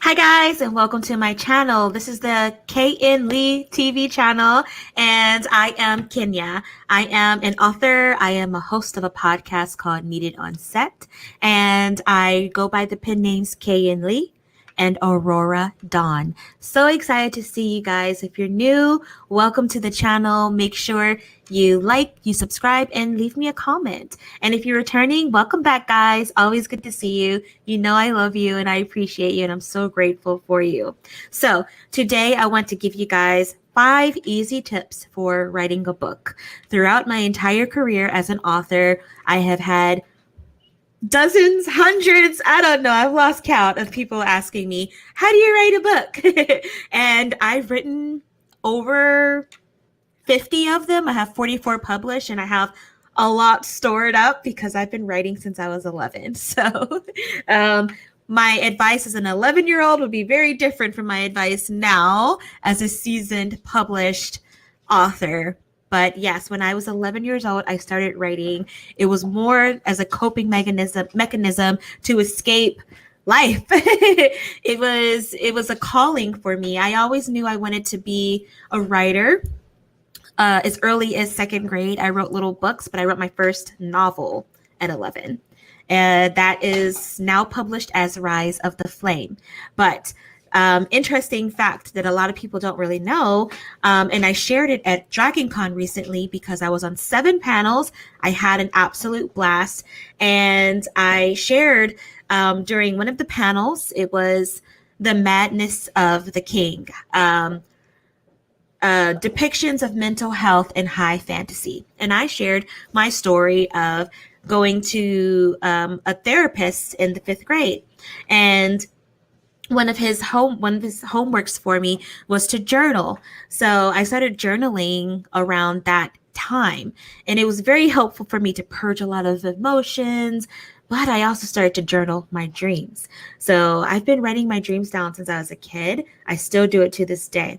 Hi guys, and welcome to my channel. This is the KN Lee TV channel, and I am Kenya. I am an author. I am a host of a podcast called Needed on Set, and I go by the pen names KN Lee and Aurora Dawn. So excited to see you guys. If you're new, welcome to the channel. Make sure you like, you subscribe, and leave me a comment. And if you're returning, welcome back, guys. Always good to see you. You know I love you and I appreciate you, and I'm so grateful for you. So today I want to give you guys 5 easy tips for writing a book. Throughout my entire career as an author, I have had dozens, hundreds, I don't know, I've lost count of people asking me, how do you write a book? And I've written over 50 of them. I have 44 published, and I have a lot stored up because I've been writing since I was 11. So my advice as an 11-year-old would be very different from my advice now as a seasoned published author. But yes, when I was 11 years old, I started writing. It was more as a coping mechanism to escape life. It was a calling for me. I always knew I wanted to be a writer. As early as second grade, I wrote little books, but I wrote my first novel at 11. And that is now published as Rise of the Flame. But interesting fact that a lot of people don't really know, and I shared it at DragonCon recently because I was on 7 panels. I had an absolute blast, and I shared during one of the panels, it was the madness of the king. Depictions of mental health in high fantasy. And I shared my story of going to a therapist in the 5th grade. And one of his homeworks for me was to journal. So I started journaling around that time. And it was very helpful for me to purge a lot of emotions. But I also started to journal my dreams. So I've been writing my dreams down since I was a kid. I still do it to this day.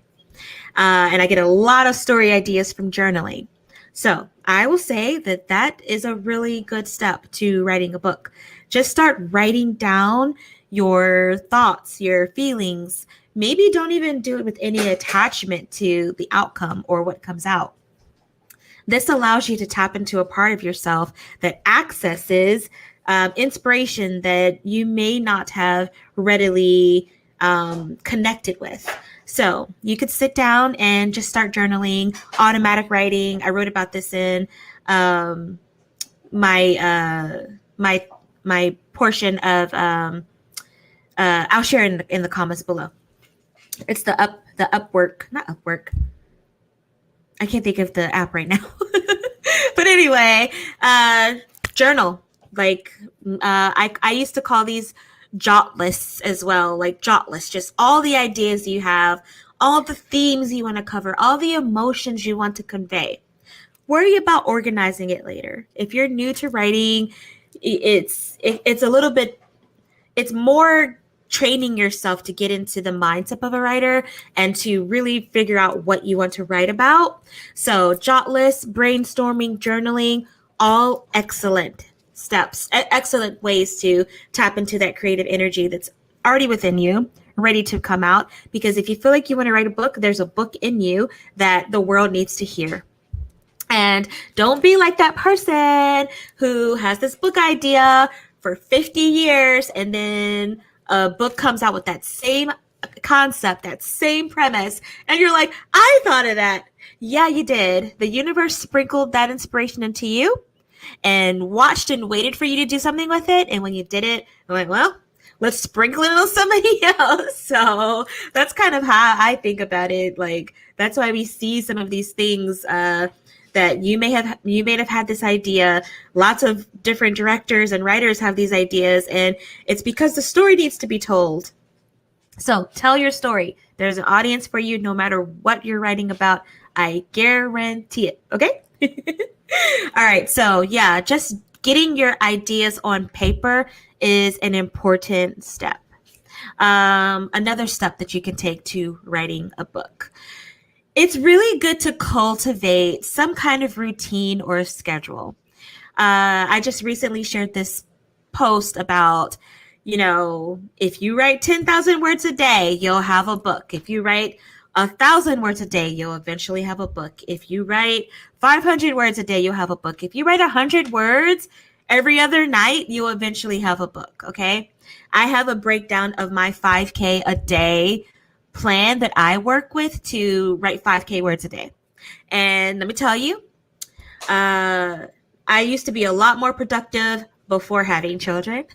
And I get a lot of story ideas from journaling. So I will say that that is a really good step to writing a book. Just start writing down your thoughts, your feelings. Maybe don't even do it with any attachment to the outcome or what comes out. This allows you to tap into a part of yourself that accesses inspiration that you may not have readily connected with. So you could sit down and just start journaling, automatic writing. I wrote about this in my portion of. I'll share in the comments below. It's the Upwork, not Upwork. I can't think of the app right now. But anyway, journal. Like I used to call these jot lists as well, like jot lists, just all the ideas you have, all the themes you want to cover, all the emotions you want to convey. Worry about organizing it later. If you're new to writing, it's a little bit, it's more training yourself to get into the mindset of a writer and to really figure out what you want to write about. So jot lists, brainstorming, journaling, all excellent steps, excellent ways to tap into that creative energy that's already within you, ready to come out. Because if you feel like you want to write a book, there's a book in you that the world needs to hear. And don't be like that person who has this book idea for 50 years and then a book comes out with that same concept, that same premise, and you're like, I thought of that. Yeah, you did. The universe sprinkled that inspiration into you and watched and waited for you to do something with it. And when you did it, I'm like, well, let's sprinkle it on somebody else. So that's kind of how I think about it. Like, that's why we see some of these things that you may have had this idea. Lots of different directors and writers have these ideas, and it's because the story needs to be told. So tell your story. There's an audience for you no matter what you're writing about. I guarantee it. Okay? All right. So yeah, just getting your ideas on paper is an important step. Another step that you can take to writing a book. It's really good to cultivate some kind of routine or schedule. I just recently shared this post about if you write 10,000 words a day, you'll have a book. If you write 1,000 words a day, you'll eventually have a book. If you write 500 words a day, you'll have a book. If you write 100 words every other night, you'll eventually have a book. Okay. I have a breakdown of my 5K a day plan that I work with to write 5K words a day. And let me tell you, I used to be a lot more productive before having children.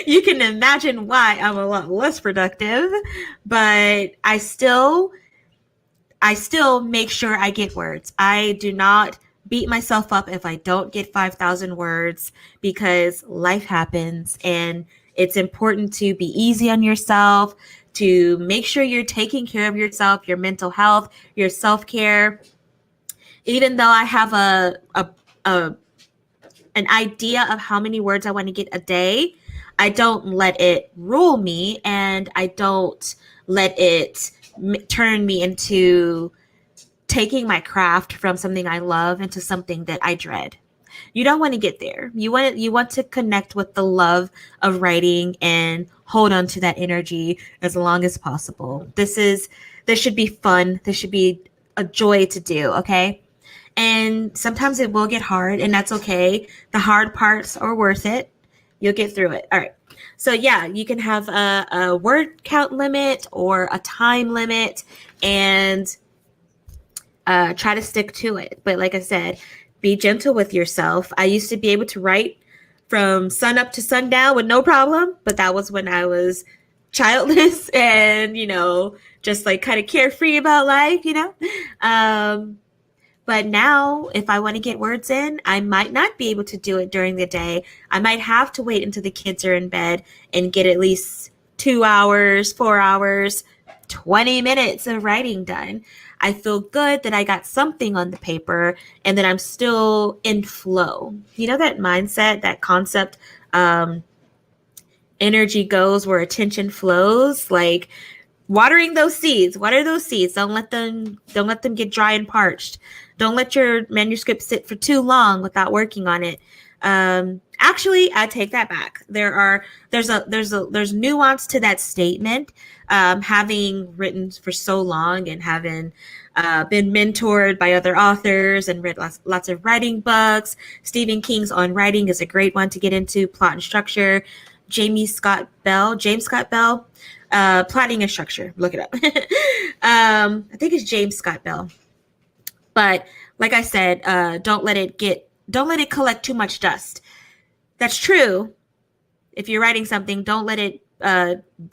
You can imagine why I'm a lot less productive, but I still make sure I get words. I do not beat myself up if I don't get 5,000 words, because life happens and it's important to be easy on yourself, to make sure you're taking care of yourself, your mental health, your self-care. Even though I have an idea of how many words I want to get a day, I don't let it rule me, and I don't let it turn me into taking my craft from something I love into something that I dread. You don't want to get there. You want to connect with the love of writing and hold on to that energy as long as possible. This should be fun. This should be a joy to do, okay? And sometimes it will get hard, and that's okay. The hard parts are worth it. You'll get through it. All right. So yeah, you can have a word count limit or a time limit, and try to stick to it. But like I said, be gentle with yourself. I used to be able to write from sun up to sundown with no problem, but that was when I was childless and, just like kind of carefree about life, But now, if I want to get words in, I might not be able to do it during the day. I might have to wait until the kids are in bed and get at least 2 hours, 4 hours, 20 minutes of writing done. I feel good that I got something on the paper and that I'm still in flow. You know that mindset, that concept, energy goes where attention flows, like watering those seeds. Water those seeds. Don't let them get dry and parched. Don't let your manuscript sit for too long without working on it. Actually, I take that back. There's nuance to that statement. Having written for so long and having been mentored by other authors and read lots of writing books. Stephen King's On Writing is a great one to get into. Plot and Structure. James Scott Bell, Plotting and Structure. Look it up. I think it's James Scott Bell. But like I said, don't let it collect too much dust. That's true. If you're writing something, don't let it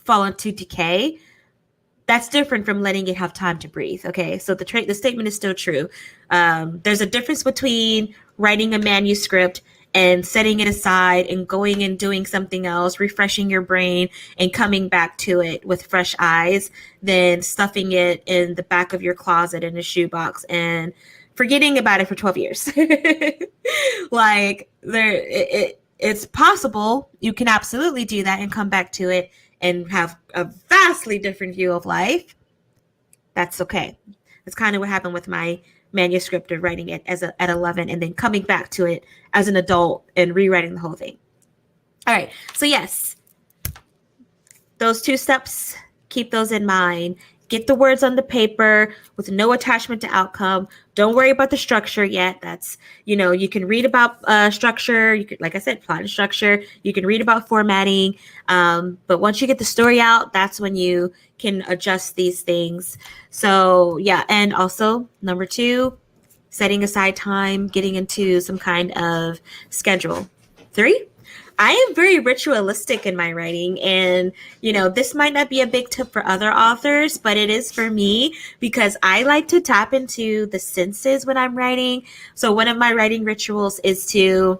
fall into decay. That's different from letting it have time to breathe. Okay, so the statement is still true. There's a difference between writing a manuscript and setting it aside and going and doing something else, refreshing your brain and coming back to it with fresh eyes, than stuffing it in the back of your closet in a shoebox and forgetting about it for 12 years. It's possible. You can absolutely do that and come back to it and have a vastly different view of life. That's okay. That's kind of what happened with my manuscript of writing it at 11 and then coming back to it as an adult and rewriting the whole thing. All right. So yes, those 2 steps, keep those in mind. Get the words on the paper with no attachment to outcome. Don't worry about the structure yet. That's, you can read about structure. You could, like I said, plot and structure. You can read about formatting. But once you get the story out, that's when you can adjust these things. So yeah. And also number 2, setting aside time, getting into some kind of schedule. 3, I am very ritualistic in my writing, and this might not be a big tip for other authors, but it is for me because I like to tap into the senses when I'm writing. So one of my writing rituals is to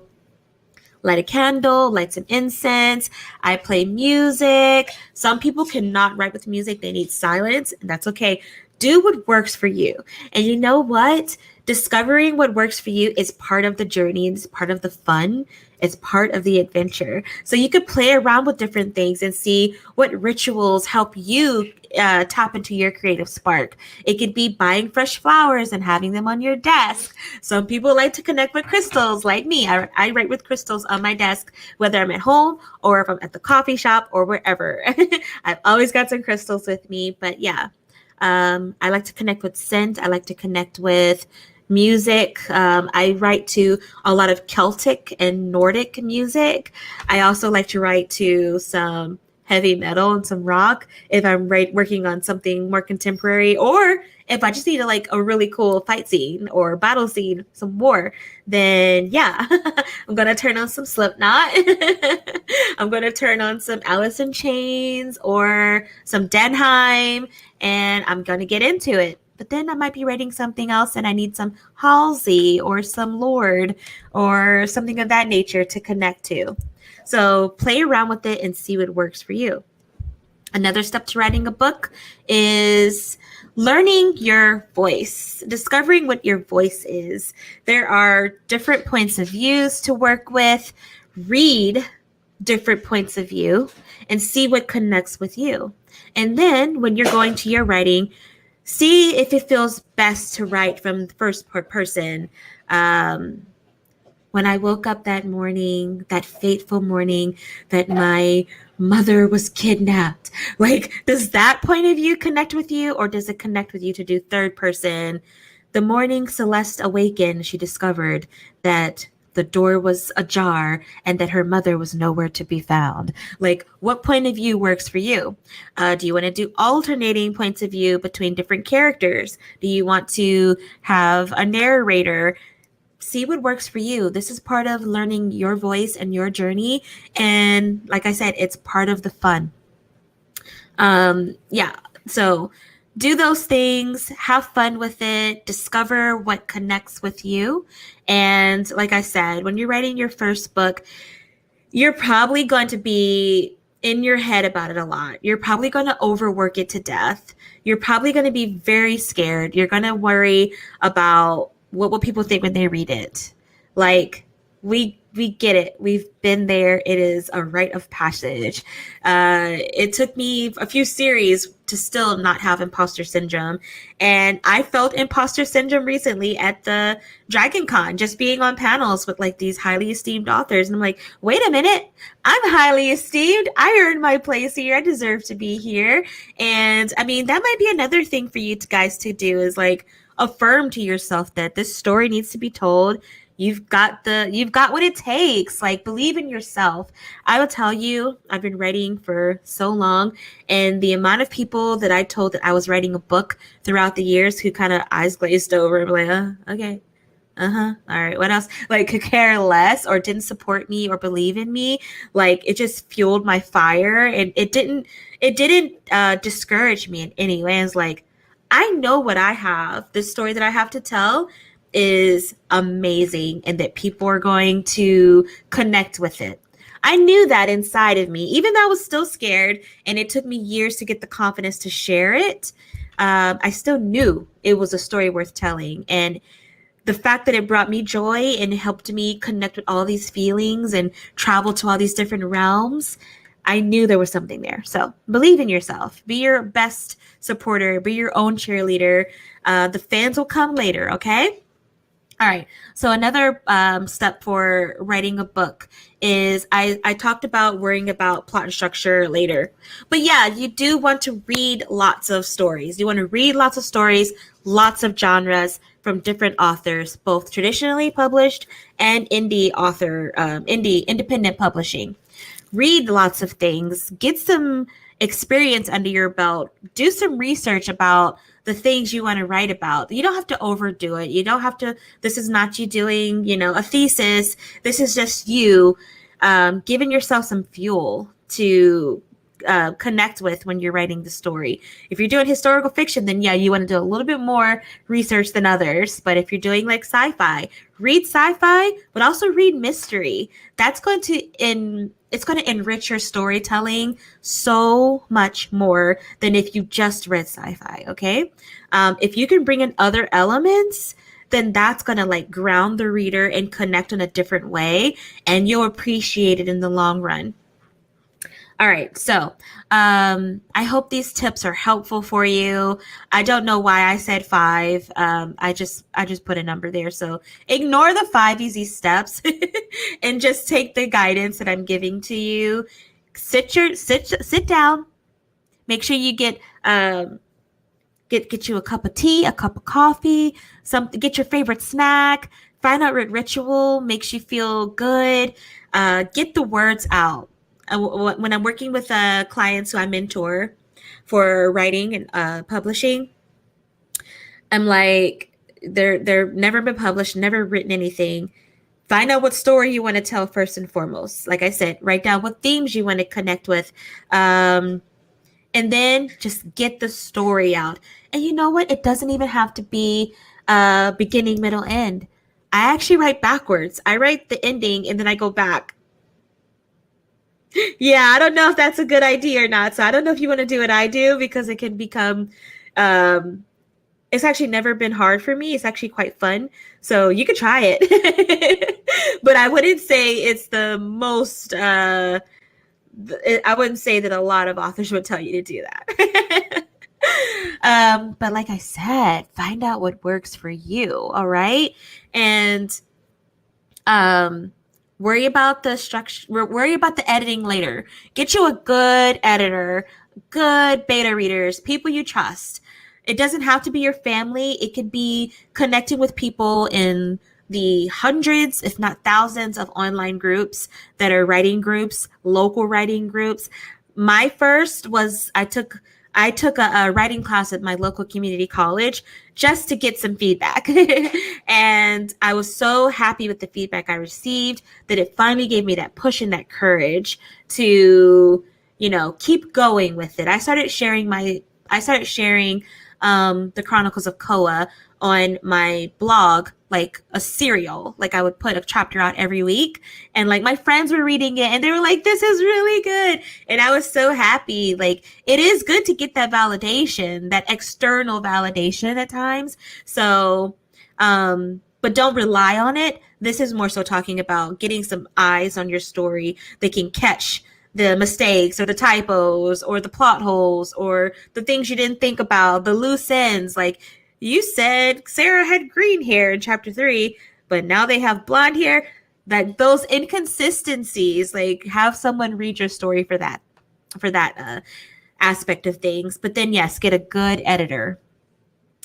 light a candle, light some incense. I play music. Some people cannot write with music. They need silence, and that's okay. Do what works for you. And you know what? Discovering what works for you is part of the journey and it's part of the fun. It's part of the adventure. So you could play around with different things and see what rituals help you tap into your creative spark. It could be buying fresh flowers and having them on your desk. Some people like to connect with crystals, like me. I write with crystals on my desk, whether I'm at home or if I'm at the coffee shop or wherever. I've always got some crystals with me. But yeah, I like to connect with scent. I like to connect with music. I write to a lot of Celtic and Nordic music. I also like to write to some heavy metal and some rock if I'm working on something more contemporary, or if I just need a really cool fight scene or battle scene, some war, then yeah, I'm gonna turn on some Slipknot. I'm gonna turn on some Alice in Chains or some Denheim, and I'm gonna get into it. But then I might be writing something else and I need some Halsey or some Lord or something of that nature to connect to. So play around with it and see what works for you. Another step to writing a book is learning your voice, discovering what your voice is. There are different points of views to work with. Read different points of view and see what connects with you. And then when you're going to your writing, see if it feels best to write from the first person. When I woke up that morning, that fateful morning that my mother was kidnapped. Does that point of view connect with you, or does it connect with you to do third person? The morning Celeste awakened, she discovered that the door was ajar and that her mother was nowhere to be found. What point of view works for you? Do you want to do alternating points of view between different characters? Do you want to have a narrator? See what works for you. This is part of learning your voice and your journey. And like I said, it's part of the fun. Yeah. So do those things, have fun with it, discover what connects with you. And like I said, when you're writing your first book, you're probably going to be in your head about it a lot. You're probably going to overwork it to death. You're probably going to be very scared. You're going to worry about what will people think when they read it. We get it. We've been there. It is a rite of passage. It took me a few series to still not have imposter syndrome. And I felt imposter syndrome recently at the Dragon Con, just being on panels with these highly esteemed authors. And I'm like, wait a minute, I'm highly esteemed. I earned my place here. I deserve to be here. And I mean, that might be another thing for you guys to do, is affirm to yourself that this story needs to be told. You've got what it takes. Believe in yourself. I will tell you, I've been writing for so long, and the amount of people that I told that I was writing a book throughout the years who kind of eyes glazed over and were okay. All right. What else? Could care less or didn't support me or believe in me. It just fueled my fire, and it didn't discourage me in any way. It's I know what I have. The story that I have to tell is amazing, and that people are going to connect with it. I knew that inside of me, even though I was still scared and it took me years to get the confidence to share it. I still knew it was a story worth telling. And the fact that it brought me joy and helped me connect with all these feelings and travel to all these different realms, I knew there was something there. So believe in yourself. Be your best supporter. Be your own cheerleader. The fans will come later, okay? All right. So another step for writing a book is I talked about worrying about plot and structure later. But yeah, you do want to read lots of stories. You want to read lots of stories, lots of genres from different authors, both traditionally published and independent publishing. Read lots of things, get some experience under your belt, do some research about the things you want to write about. You don't have to overdo it. You don't have to, this is not you doing, a thesis. This is just you giving yourself some fuel to connect with when you're writing the story. If you're doing historical fiction, then yeah, you want to do a little bit more research than others. But if you're doing sci-fi, read sci-fi, but also read mystery. That's going to it's going to enrich your storytelling so much more than if you just read sci-fi. Okay. If you can bring in other elements, then that's going to like ground the reader and connect in a different way, and you'll appreciate it in the long run. All right, so I hope these tips are helpful for you. I don't know why I said 5. I just put a number there, so ignore the 5 easy steps and just take the guidance that I'm giving to you. Sit down. Make sure you get you a cup of tea, a cup of coffee, get your favorite snack. Find out what ritual makes you feel good. Get the words out. When I'm working with clients who I mentor for writing and publishing, I'm like, they're never been published, never written anything. Find out what story you want to tell first and foremost. Like I said, write down what themes you want to connect with. And then just get the story out. And you know what? It doesn't even have to be beginning, middle, end. I actually write backwards. I write the ending and then I go back. Yeah, I don't know if that's a good idea or not. So I don't know if you want to do what I do, because it can become, it's actually never been hard for me. It's actually quite fun. So you could try it. But I wouldn't say it's the most, I wouldn't say that a lot of authors would tell you to do that. But like I said, find out what works for you. All right. And, worry about the structure, worry about the editing later. Get you a good editor, good beta readers, people you trust. It doesn't have to be your family. It could be connecting with people in the hundreds, if not thousands, of online groups that are writing groups, local writing groups. My first was I took a writing class at my local community college just to get some feedback. And I was so happy with the feedback I received that it finally gave me that push and that courage to, keep going with it. I started sharing the Chronicles of Koa on my blog, like a serial. Like I would put a chapter out every week, and like my friends were reading it and they were like, this is really good. And I was so happy. Like, it is good to get that validation, that external validation at times. So, but don't rely on it. This is more so talking about getting some eyes on your story that can catch the mistakes or the typos or the plot holes or the things you didn't think about, the loose ends. Like, you said Sarah had green hair in chapter 3, but now they have blonde hair. That those inconsistencies, like, have someone read your story for that aspect of things. But then, yes, get a good editor.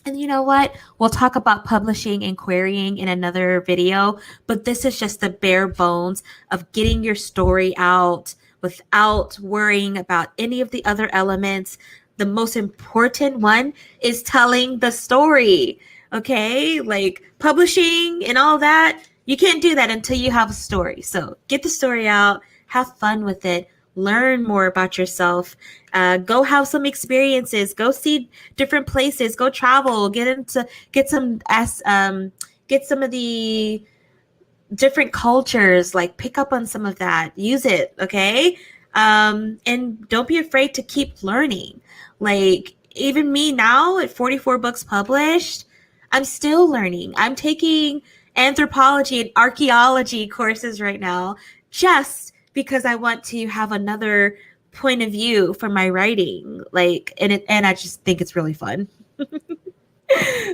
And you know what? We'll talk about publishing and querying in another video, but this is just the bare bones of getting your story out without worrying about any of the other elements. The most important one is telling the story, okay? Like publishing and all that, you can't do that until you have a story. So get the story out, have fun with it, learn more about yourself, go have some experiences, go see different places, go travel, get some of the different cultures, like pick up on some of that, use it, okay? And don't be afraid to keep learning. Like, even me now at 44 books published, I'm still learning. I'm taking anthropology and archaeology courses right now just because I want to have another point of view for my writing. Like, and I just think it's really fun.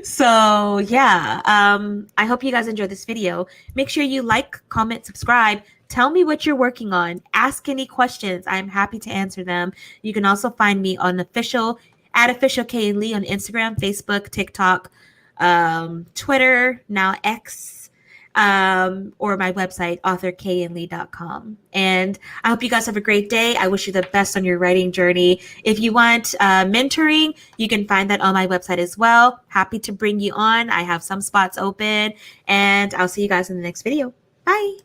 So yeah, I hope you guys enjoyed this video. Make sure you like, comment, subscribe. Tell me what you're working on. Ask any questions. I'm happy to answer them. You can also find me on official Kay Lee on Instagram, Facebook, TikTok, Twitter, now X, or my website, authorkayandlee.com. And I hope you guys have a great day. I wish you the best on your writing journey. If you want mentoring, you can find that on my website as well. Happy to bring you on. I have some spots open, and I'll see you guys in the next video. Bye.